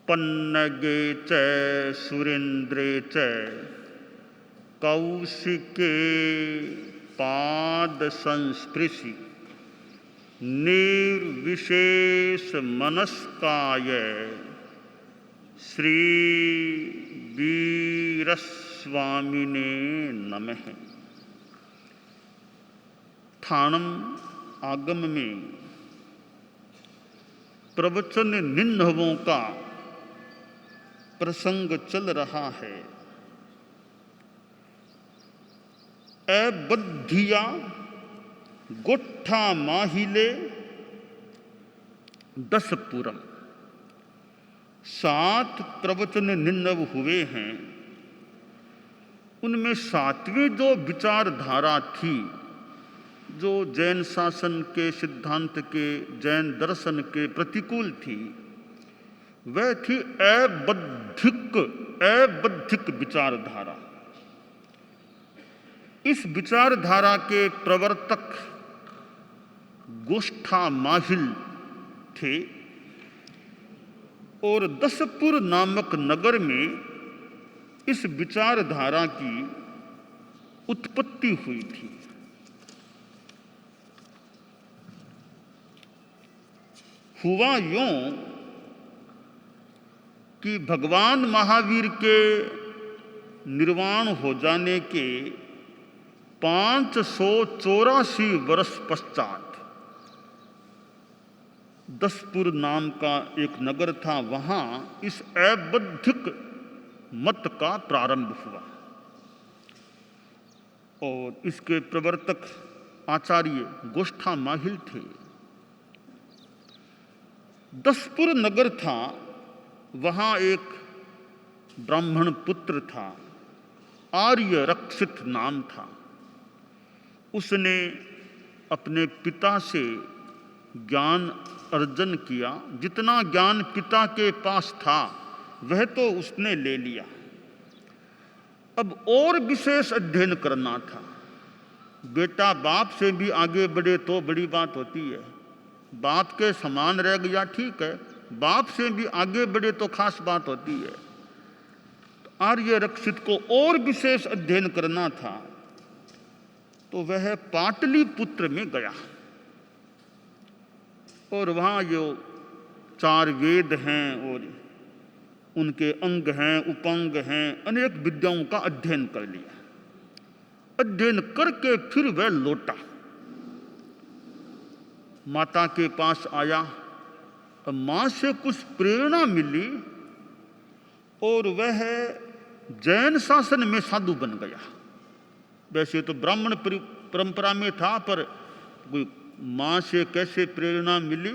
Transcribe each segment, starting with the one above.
पन्नगे च सुरेन्द्रे च कौशिके पाद संस्पृशि निर्विशेष मनस्काय श्री वीरस्वामिने नमः। थाणम आगम में प्रवचन निन्हवों का प्रसंग चल रहा है। बद्धिया गोठा माहिले 10 पुरम। 7 प्रवचन निन्नव हुए हैं। उनमें 7वीं जो विचारधारा थी, जो जैन शासन के सिद्धांत के, जैन दर्शन के प्रतिकूल थी, वह थी अबद्धिक विचारधारा। इस विचारधारा के प्रवर्तक गोष्ठा माहिल थे और दसपुर नामक नगर में इस विचारधारा की उत्पत्ति हुई थी। हुआ यूं कि भगवान महावीर के निर्वाण हो जाने के 584 वर्ष पश्चात दसपुर नाम का एक नगर था, वहां इस अबद्धिक मत का प्रारंभ हुआ और इसके प्रवर्तक आचार्य गोष्ठा माहिल थे। दसपुर नगर था, वहां एक ब्राह्मण पुत्र था, आर्य रक्षित नाम था। उसने अपने पिता से ज्ञान अर्जन किया। जितना ज्ञान पिता के पास था वह तो उसने ले लिया। अब और विशेष अध्ययन करना था। बेटा बाप से भी आगे बढ़े तो बड़ी बात होती है। बाप के समान रह गया ठीक है, बाप से भी आगे बढ़े तो खास बात होती है। तो आर्य रक्षित को और विशेष अध्ययन करना था, तो वह पाटलिपुत्र में गया और वहाँ जो 4 वेद हैं और उनके अंग हैं, उपंग हैं, अनेक विद्याओं का अध्ययन कर लिया। अध्ययन करके फिर वह लौटा, माता के पास आया और माँ से कुछ प्रेरणा मिली और वह जैन शासन में साधु बन गया। वैसे तो ब्राह्मण परंपरा में था, पर कोई माँ से कैसे प्रेरणा मिली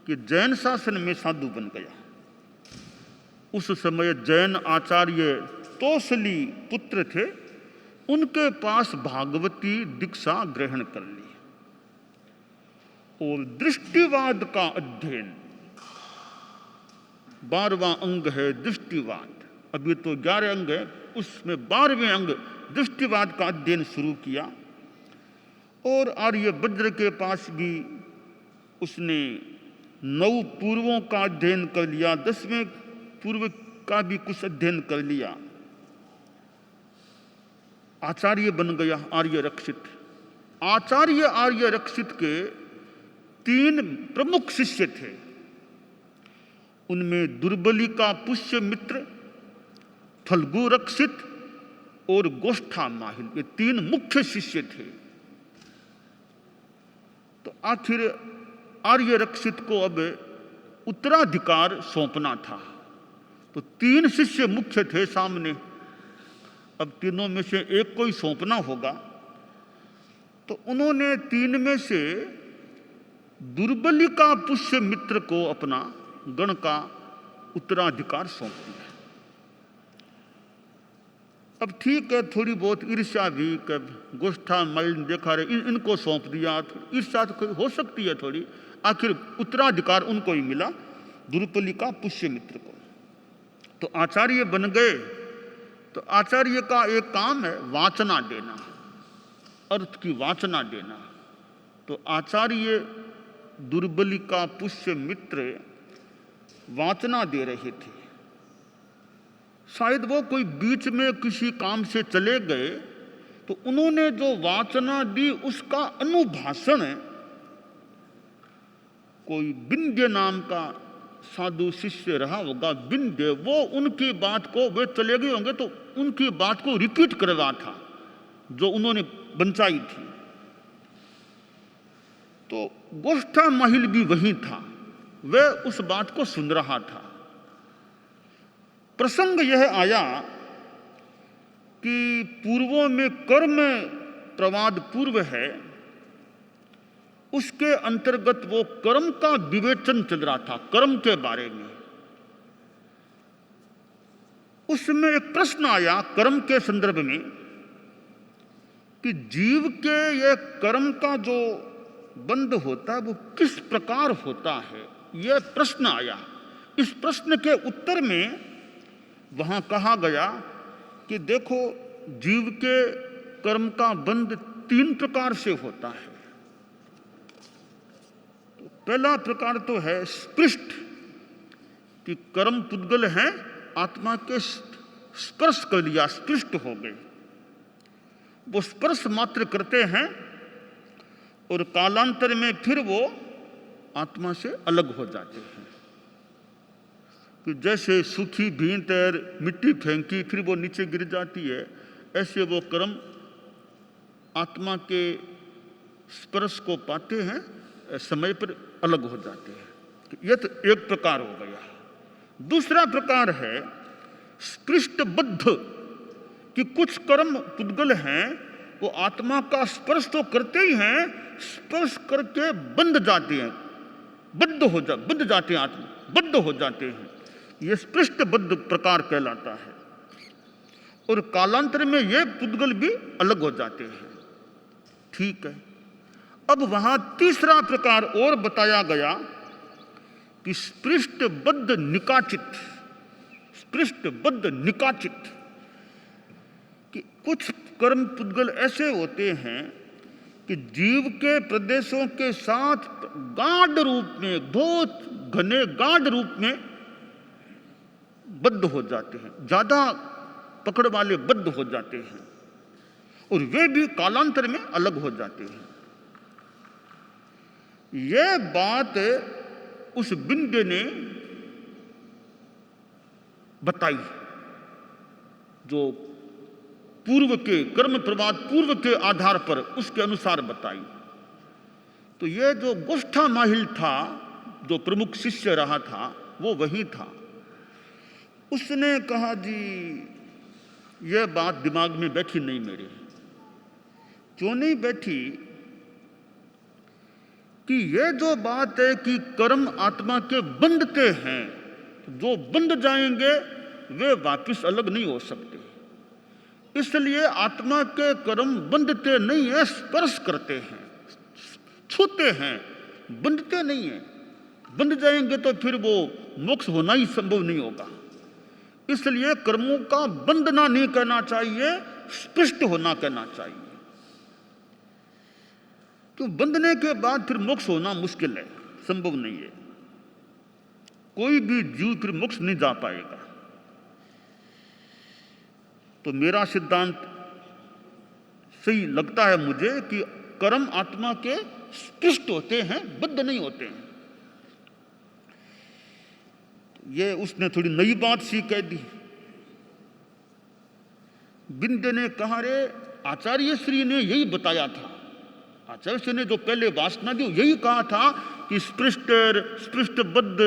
कि जैन शासन में साधु बन गया। उस समय जैन आचार्य तोसली पुत्र थे, उनके पास भागवती दीक्षा ग्रहण कर ली और दृष्टिवाद का अध्ययन, 12वां अंग है दृष्टिवाद। अभी तो 11 अंग है, उसमें 12वें अंग दृष्टिवाद का अध्ययन शुरू किया। और आर्यभद्र के पास भी उसने 9 पूर्वों का अध्ययन कर लिया, 10वें पूर्व का भी कुछ अध्ययन कर लिया। आचार्य बन गया आर्य रक्षित। आर्य रक्षित के 3 प्रमुख शिष्य थे। उनमें दुर्बली का पुष्यमित्र, फल्गु रक्षित और गोष्ठा माहिल, ये 3 मुख्य शिष्य थे। तो आखिर आर्य रक्षित को अब उत्तराधिकार सौंपना था। तो 3 शिष्य मुख्य थे सामने, अब तीनों में से एक को ही सौंपना होगा। तो उन्होंने 3 में से दुर्बली का पुष्यमित्र को अपना गण का उत्तराधिकार सौंप दिया। अब ठीक है, थोड़ी बहुत ईर्ष्या भी, कब गोष्ठा माइल देखा रहे इनको सौंप दिया, ईर्ष्या तो हो सकती है थोड़ी। आखिर उत्तराधिकार उनको ही मिला, दुर्बली का पुष्यमित्र को। तो आचार्य बन गए। तो आचार्य का एक काम है वाचना देना, अर्थ की वाचना देना। तो आचार्य दुर्बली का पुष्यमित्र वाचना दे रहे थे। शायद वो कोई बीच में किसी काम से चले गए, तो उन्होंने जो वाचना दी उसका अनुभाषण कोई विंध्य नाम का साधु शिष्य रहा होगा, विंध्य, वो उनकी बात को, वे चले गए होंगे तो उनकी बात को रिपीट कर रहा था जो उन्होंने बंचाई थी। तो गोष्ठा माहिल भी वही था, वह उस बात को सुन रहा था। प्रसंग यह आया कि पूर्वों में कर्म प्रवाद पूर्व है, उसके अंतर्गत वो कर्म का विवेचन चल रहा था, कर्म के बारे में। उसमें एक प्रश्न आया कर्म के संदर्भ में कि जीव के ये कर्म का जो बंध होता है वो किस प्रकार होता है, यह प्रश्न आया। इस प्रश्न के उत्तर में वहां कहा गया कि देखो, जीव के कर्म का बंध 3 प्रकार से होता है। तो पहला प्रकार तो है स्पृष्ट, कि कर्म पुद्गल हैं, आत्मा के स्पर्श कर लिया, स्पृष्ट हो गए, वो स्पर्श मात्र करते हैं और कालांतर में फिर वो आत्मा से अलग हो जाते हैं। कि जैसे सूखी भींत और मिट्टी फेंकी फिर वो नीचे गिर जाती है, ऐसे वो कर्म आत्मा के स्पर्श को पाते हैं, समय पर अलग हो जाते हैं। यह तो एक प्रकार हो गया। दूसरा प्रकार है स्पृष्टबद्ध, कि कुछ कर्म पुद्गल हैं, वो आत्मा का स्पर्श तो करते ही हैं, स्पर्श करके बंध जाते हैं, बंध जाते हैं, आत्मा बद्ध हो जाते हैं। ये स्पृष्टबद्ध प्रकार कहलाता है। और कालांतर में ये पुद्गल भी अलग हो जाते हैं। ठीक है, अब वहां तीसरा प्रकार और बताया गया कि स्पृष्टबद्ध निकाचित, स्पृष्टबद्ध निकाचित, कि कुछ कर्म पुद्गल ऐसे होते हैं कि जीव के प्रदेशों के साथ गाढ़ रूप में, बहुत घने गाढ़ रूप में बद्ध हो जाते हैं, ज्यादा पकड़ वाले बद्ध हो जाते हैं, और वे भी कालांतर में अलग हो जाते हैं। यह बात उस विंध्य ने बताई, जो पूर्व के कर्म प्रवाद पूर्व के आधार पर उसके अनुसार बताई। तो यह जो गोष्ठा माहिल था, जो प्रमुख शिष्य रहा था, वो वही था। उसने कहा, जी यह बात दिमाग में बैठी नहीं मेरे। क्यों नहीं बैठी? कि यह जो बात है कि कर्म आत्मा के बंधते हैं, जो बंध जाएंगे वे वापस अलग नहीं हो सकते, इसलिए आत्मा के कर्म बंधते नहीं है, स्पर्श करते हैं, छूते हैं, बंधते नहीं है। बंध जाएंगे तो फिर वो मोक्ष होना ही संभव नहीं होगा। इसलिए कर्मों का बंधना नहीं कहना चाहिए, स्पष्ट होना कहना चाहिए। तो बंधने के बाद फिर मोक्ष होना मुश्किल है, संभव नहीं है। कोई भी जीव फिर मोक्ष नहीं जा पाएगा। तो मेरा सिद्धांत सही लगता है मुझे कि कर्म आत्मा के स्पष्ट होते हैं, बद्ध नहीं होते हैं। ये उसने थोड़ी नई बात सी कह दी। विंध्य ने कहा, रे आचार्य श्री ने यही बताया था, आचार्य श्री ने जो पहले वासना दी यही कहा था कि स्पृष्टबद्ध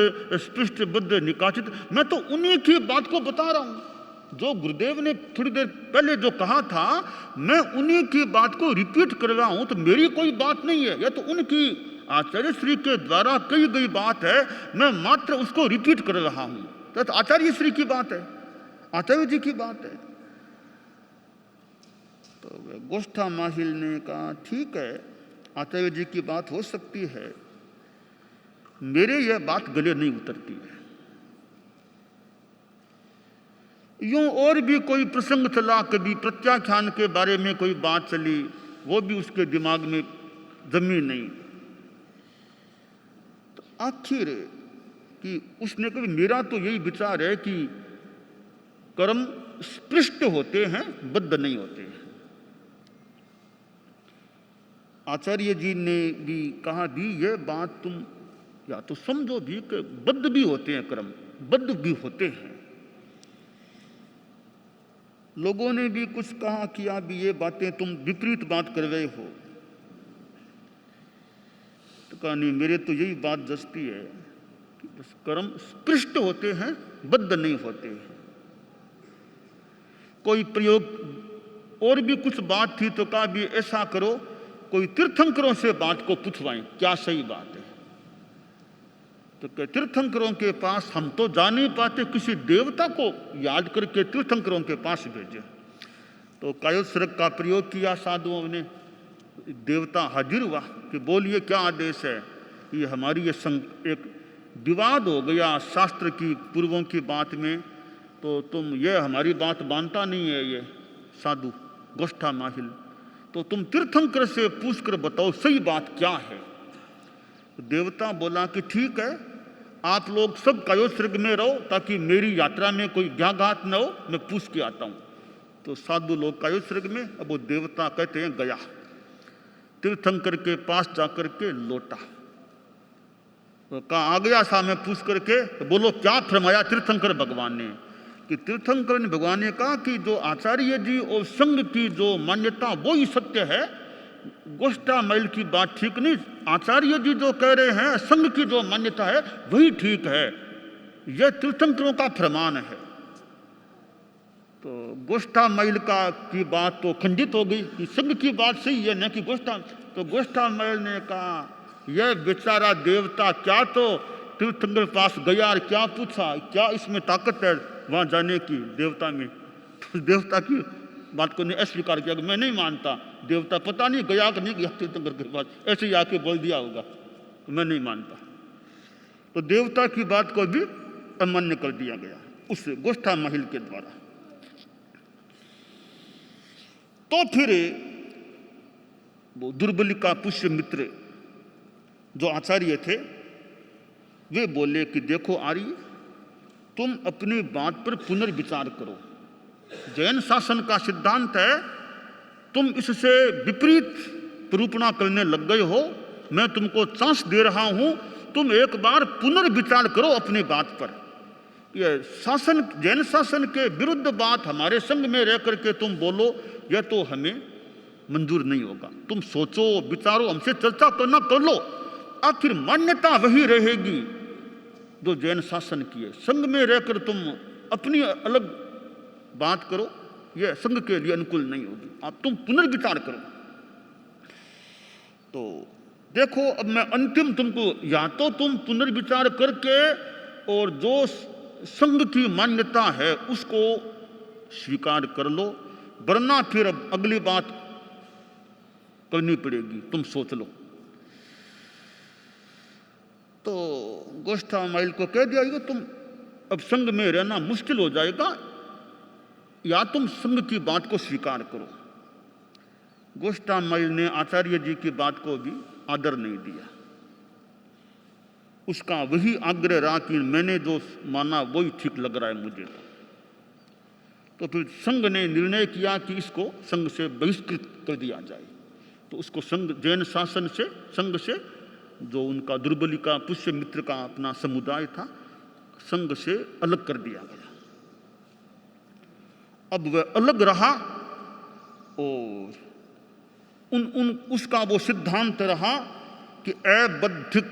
निकाचित। मैं तो उन्हीं की बात को बता रहा हूं, जो गुरुदेव ने थोड़ी देर पहले जो कहा था, मैं उन्हीं की बात को रिपीट कर रहा हूं। तो मेरी कोई बात नहीं है, यह तो उनकी आचार्य श्री के द्वारा कही गई बात है, मैं मात्र उसको रिपीट कर रहा हूं। तो आचार्य श्री की बात है, आचार्य जी की बात है। तो गोष्ठा माहिल ने कहा, ठीक है, आचार्य जी की बात हो सकती है, मेरे यह बात गले नहीं उतरती है। यूं और भी कोई प्रसंग चला, कभी प्रत्याख्यान के बारे में कोई बात चली, वो भी उसके दिमाग में जमी नहीं। तो आखिर कि उसने कहा मेरा तो यही विचार है कि कर्म स्पृष्ट होते हैं, बद्ध नहीं होते हैं। आचार्य जी ने भी कहा भी ये बात तुम या तो समझो भी कि बद्ध भी होते हैं कर्म, बद्ध भी होते हैं। लोगों ने भी कुछ कहा कि आप ये बातें तुम विपरीत बात कर रहे हो। तो कहा नहीं, मेरे तो यही बात जचती है कि बस कर्म स्पृष्ट होते हैं, बद्ध नहीं होते हैं। कोई प्रयोग और भी कुछ बात थी तो कहा भी ऐसा करो, कोई तीर्थंकरों से बात को पूछवाएं क्या सही बात है। तो क्या तीर्थंकरों के पास हम तो जा नहीं पाते, किसी देवता को याद करके तीर्थंकरों के पास भेजे। तो कायोत्सर्ग का प्रयोग किया साधुओं ने, देवता हाजिर हुआ कि बोलिए क्या आदेश है। ये हमारी ये एक विवाद हो गया शास्त्र की पूर्वों की बात में, तो तुम ये हमारी बात मानता नहीं है ये साधु गोष्ठा माहिल, तो तुम तीर्थंकर से पूछकर बताओ सही बात क्या है। तो देवता बोला कि ठीक है, आप लोग सब कायोत्सर्ग में रहो ताकि मेरी यात्रा में कोई व्याघात न हो, मैं पूछ के आता हूँ। तो साधु लोग कायोत्सर्ग में, अब वो देवता कहते हैं गया, तीर्थंकर के पास जाकर के लौटा, तो कहा आ गया सा मैं पूछ करके, तो बोलो क्या फरमाया तीर्थंकर भगवान ने। कि तीर्थंकर ने भगवान ने कहा कि जो आचार्य जी और संघ की जो मान्यता वो ही सत्य है, गोष्ठा मैल की बात ठीक नहीं। आचार्य जी जो कह रहे हैं संघ की जो मान्यता है वही ठीक है, यह तीर्थंकरों का फरमान है। तो गोष्ठा मैल की बात तो खंडित हो गई कि संघ की बात सही है न कि गोष्ठा। तो गोष्ठा मैल ने कहा यह बेचारा देवता क्या तो तीर्थंकर पास गया और क्या पूछा, क्या इसमें ताकत है वहां जाने की देवता में। तो देवता की बात को ने अस्वीकार किया कि मैं नहीं मानता। देवता पता नहीं गया कि नहीं गया तीर्थंकर के पास, ऐसे ही आके बोल दिया होगा, तो मैं नहीं मानता। तो देवता की बात को भी अमान्य कर दिया गया उस गोष्ठा महिल के द्वारा। तो फिर वो दुर्बलिका पुष्य मित्र जो आचार्य थे वे बोले कि देखो आर्य, तुम अपनी बात पर पुनर्विचार करो। जैन शासन का सिद्धांत है, तुम इससे विपरीत निरूपणा करने लग गए हो। मैं तुमको चांस दे रहा हूं, तुम एक बार पुनर्विचार करो अपनी बात पर। यह शासन, जैन शासन के विरुद्ध बात हमारे संग में रह करके तुम बोलो, यह तो हमें मंजूर नहीं होगा। तुम सोचो विचारो, हमसे चर्चा करना कर लो, आखिर मान्यता वही रहेगी जो जैन शासन की है। संघ में रहकर तुम अपनी अलग बात करो, यह संघ के लिए अनुकूल नहीं होगी। आप तुम पुनर्विचार करो। तो देखो अब मैं अंतिम तुमको, या तो तुम पुनर्विचार करके और जो संघ की मान्यता है उसको स्वीकार कर लो, वरना फिर अब अगली बात करनी पड़ेगी, तुम सोच लो। तो गोष्ठा मैल को कह दिया कि तुम अब संघ में रहना मुश्किल हो जाएगा, या तुम संघ की बात को स्वीकार करो। गोष्ठा मैल ने आचार्य जी की बात को भी आदर नहीं दिया। उसका वही आग्रह रहा कि मैंने जो माना वही ठीक लग रहा है मुझे। तो फिर संघ ने निर्णय किया कि इसको संघ से बहिष्कृत कर दिया जाए। तो उसको संघ, जैन शासन से, संघ से, जो उनका दुर्बलिका पुष्य मित्र का अपना समुदाय था, संघ से अलग कर दिया गया। अब वह अलग रहा और उसका वो सिद्धांत रहा कि अबद्धिक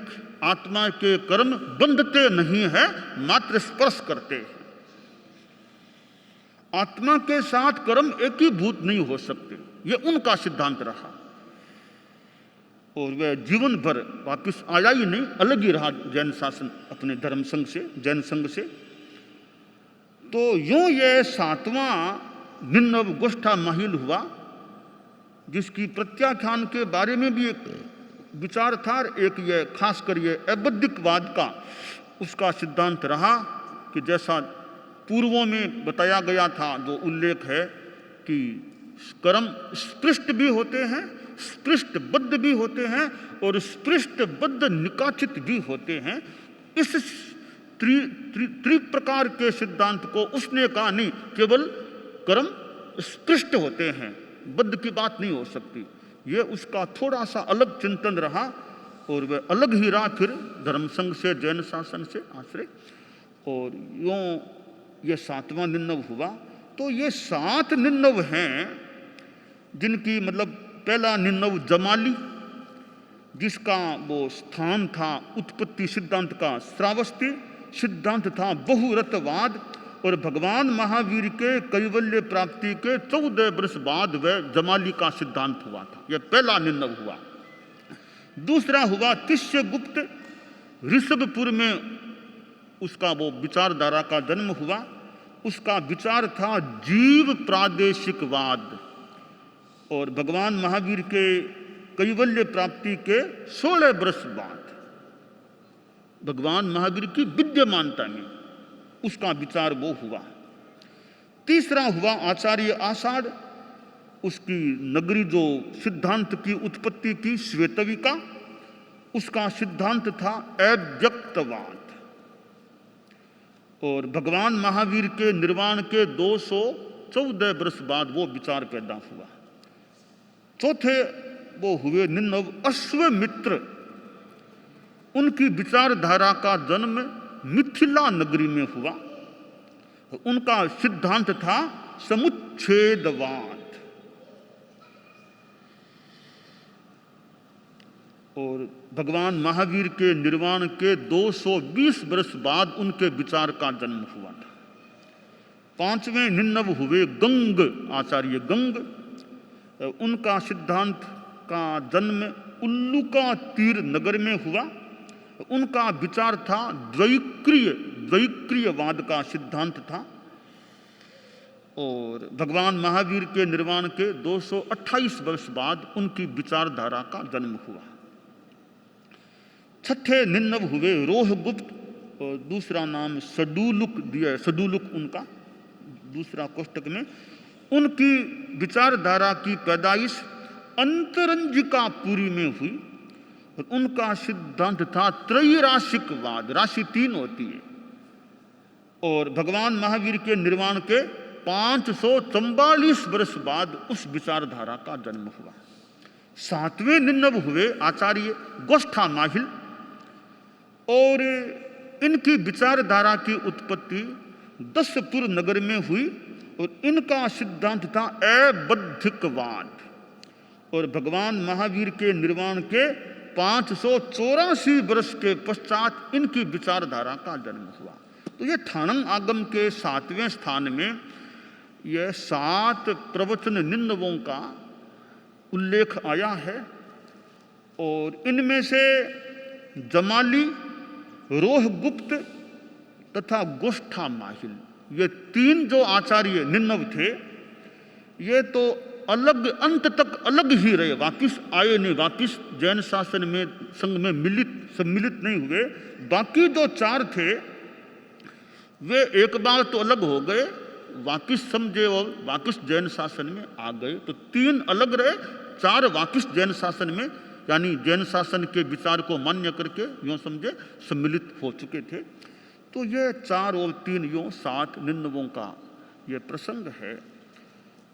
आत्मा के कर्म बंधते नहीं है, मात्र स्पर्श करते हैं। आत्मा के साथ कर्म एकीभूत नहीं हो सकते, यह उनका सिद्धांत रहा। और वह जीवन भर वापिस आया ही नहीं, अलग ही रहा जैन शासन अपने धर्म संघ से, जैन संघ से। तो यूं यह 7वां निन्नव गोष्ठा महिल हुआ, जिसकी प्रत्याख्यान के बारे में भी एक विचार था। एक ये खासकर ये अबद्धिकवाद का उसका सिद्धांत रहा कि जैसा पूर्वों में बताया गया था, जो उल्लेख है कि कर्म स्पृष्ट भी होते हैं, स्पृष्टबद्ध भी होते हैं और स्पृष्टबद्ध निकाचित भी होते हैं। इस त्रिप्रकार के सिद्धांत को उसने कहा नहीं, केवल कर्म स्पृष्ट होते हैं, बद्ध की बात नहीं हो सकती। ये उसका थोड़ा सा अलग चिंतन रहा और वह अलग ही रहा फिर धर्म संघ से, जैन शासन से आश्रय। और यूँ ये 7वां निन्नव हुआ। तो ये 7 निन्नव हैं जिनकी मतलब पहला निन्नव जमाली, जिसका वो स्थान था उत्पत्ति सिद्धांत का श्रावस्ती, सिद्धांत था बहुरतवाद, और भगवान महावीर के कैवल्य प्राप्ति के 14 वर्ष बाद वह जमाली का सिद्धांत हुआ था। यह पहला निन्नव हुआ। दूसरा हुआ तिष्यगुप्त, ऋषभपुर में उसका वो विचारधारा का जन्म हुआ। उसका विचार था जीव प्रादेशिकवाद, और भगवान महावीर के कैवल्य प्राप्ति के 16 वर्ष बाद भगवान महावीर की विद्यमानता में उसका विचार वो हुआ। तीसरा हुआ आचार्य आषाढ़, उसकी नगरी जो सिद्धांत की उत्पत्ति की श्वेतविका, उसका सिद्धांत था अव्यक्तवाद, और भगवान महावीर के निर्वाण के 214 वर्ष बाद वो विचार पैदा हुआ। चौथे वो हुए निन्नव अश्वमित्र, उनकी विचारधारा का जन्म मिथिला नगरी में हुआ। उनका सिद्धांत था समुच्छेदवाद, और भगवान महावीर के निर्वाण के 220 वर्ष बाद उनके विचार का जन्म हुआ था। पांचवें निन्नव हुए गंग, आचार्य गंग। उनका सिद्धांत का जन्म उल्लूका तीर नगर में हुआ। उनका विचार था द्वैक्रियवाद का सिद्धांत था, और भगवान महावीर के निर्वाण के 228 वर्ष बाद उनकी विचारधारा का जन्म हुआ। छठे निन्नव हुए रोहगुप्त, और दूसरा नाम सडूलुक दिया है, सडूलुक उनका दूसरा कोष्टक में। उनकी विचारधारा की पैदाइश अंतरंजिकापुरी में हुई, और उनका सिद्धांत था त्रैराशिकवाद, राशि 3 होती है, और भगवान महावीर के निर्वाण के 544 वर्ष बाद उस विचारधारा का जन्म हुआ। 7वें निन्नव हुए आचार्य गोष्ठा माहिल, और इनकी विचारधारा की उत्पत्ति दसपुर नगर में हुई, और इनका सिद्धांत था अबद्धिकवाद, और भगवान महावीर के निर्वाण के 584 वर्ष के पश्चात इनकी विचारधारा का जन्म हुआ। तो ये ठाणंग आगम के 7वें स्थान में यह 7 प्रवचन निन्नवों का उल्लेख आया है, और इनमें से जमाली, रोहगुप्त तथा गोष्ठा माहिल, ये 3 जो आचार्य निन्नव थे, ये तो अलग अंत तक अलग ही रहे, वापिस आए नहीं, वापिस जैन शासन में संघ में सम्मिलित नहीं हुए। बाकी जो 4 थे वे एक बार तो अलग हो गए, वापिस समझे और वापिस जैन शासन में आ गए। तो 3 अलग रहे, 4 वापिस जैन शासन में, यानी जैन शासन के विचार को मान्य करके यूँ समझे सम्मिलित हो चुके थे। तो ये 4 और 3 यूँ 7 निन्नवों का ये प्रसंग है,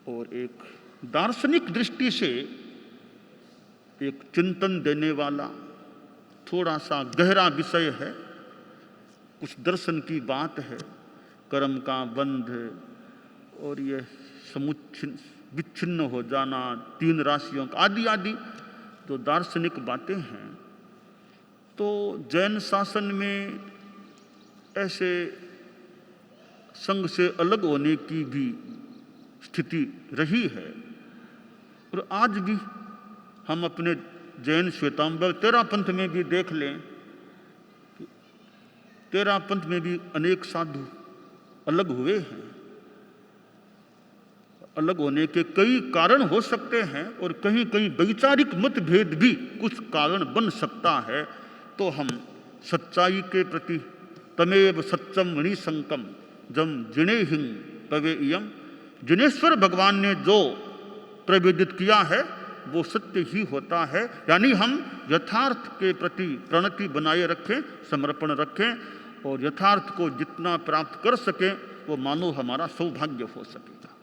और एक दार्शनिक दृष्टि से एक चिंतन देने वाला थोड़ा सा गहरा विषय है। कुछ दर्शन की बात है, कर्म का बंध और ये विच्छिन्न हो जाना, 3 राशियों का आदि आदि जो दार्शनिक बातें हैं। तो जैन शासन में ऐसे संघ से अलग होने की भी स्थिति रही है, और आज भी हम अपने जैन श्वेतांबर तेरा पंथ में भी देख लें, तेरा पंथ में भी अनेक साधु अलग हुए हैं। अलग होने के कई कारण हो सकते हैं, और कहीं कहीं वैचारिक मतभेद भी कुछ कारण बन सकता है। तो हम सच्चाई के प्रति तमेव सत्यम मणिशंकम जम जिनेहिं तवेयम, जिनेश्वर भगवान ने जो प्रवेदित किया है वो सत्य ही होता है। यानी हम यथार्थ के प्रति प्रणति बनाए रखें, समर्पण रखें, और यथार्थ को जितना प्राप्त कर सके वो मानो हमारा सौभाग्य हो सकेगा।